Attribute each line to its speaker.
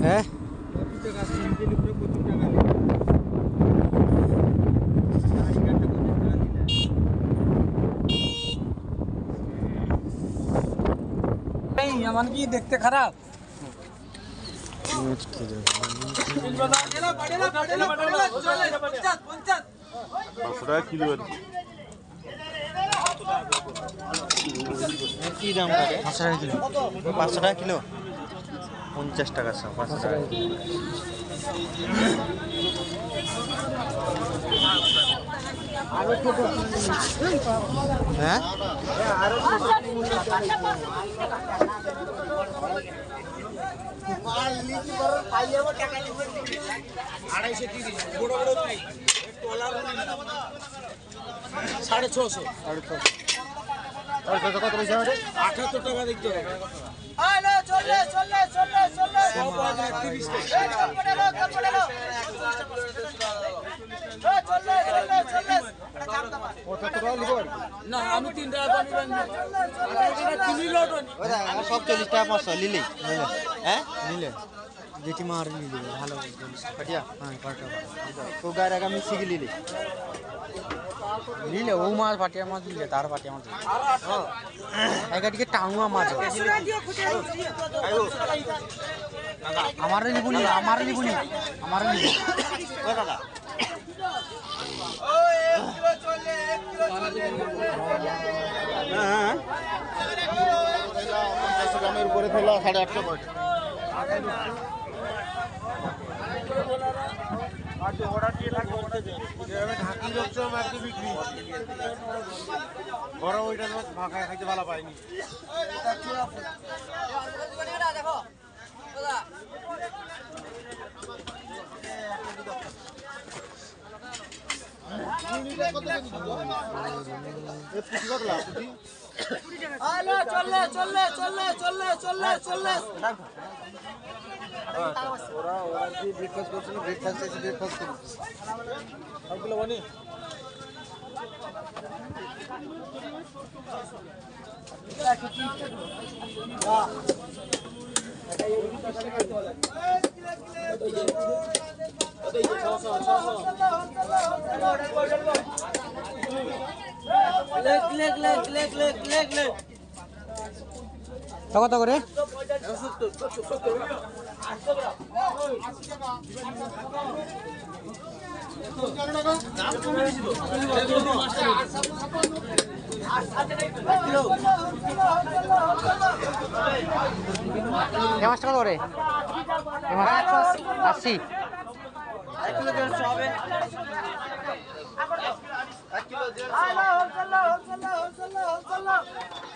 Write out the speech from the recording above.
Speaker 1: হ্যাঁ
Speaker 2: এমন কি দেখতে খারাপ
Speaker 3: কিলো
Speaker 1: কি দাম করে 500 টাকা কিলো 500 টাকা কিলো 50 টাকা 500 টাকা হ্যাঁ
Speaker 2: সাড়ে ছশো
Speaker 1: কত পয়সা হবে
Speaker 2: 78 টাকা দেখতে হবে না আমি 3 টাকা
Speaker 1: সব 40 টাকা 500 লিলি হ্যাঁ নিলে যেটি মার নিলে ভালো কাটিয়া হ্যাঁ কাটা তো গায়রা আমি শিখে লিলি নিলে ও মাছ পাটিয়া মাছ নিলে তার পাটিয়া মাছ এগাটিকে টাঙ্গুয়া মাছ আমারে নিবুনি দাদা হ্যাঁ গ্রামের উপরে ফেলা 850 বড় ওইটা ফাঁকা খাইতে ভালো পাইনি ওরা কি ব্রেকফাস্ট করছিল ব্রেকফাস্ট সবগুলো বনি কত করে মাছ টাকা করে 80 1 কিলো 150 হবে 1 কিলো 150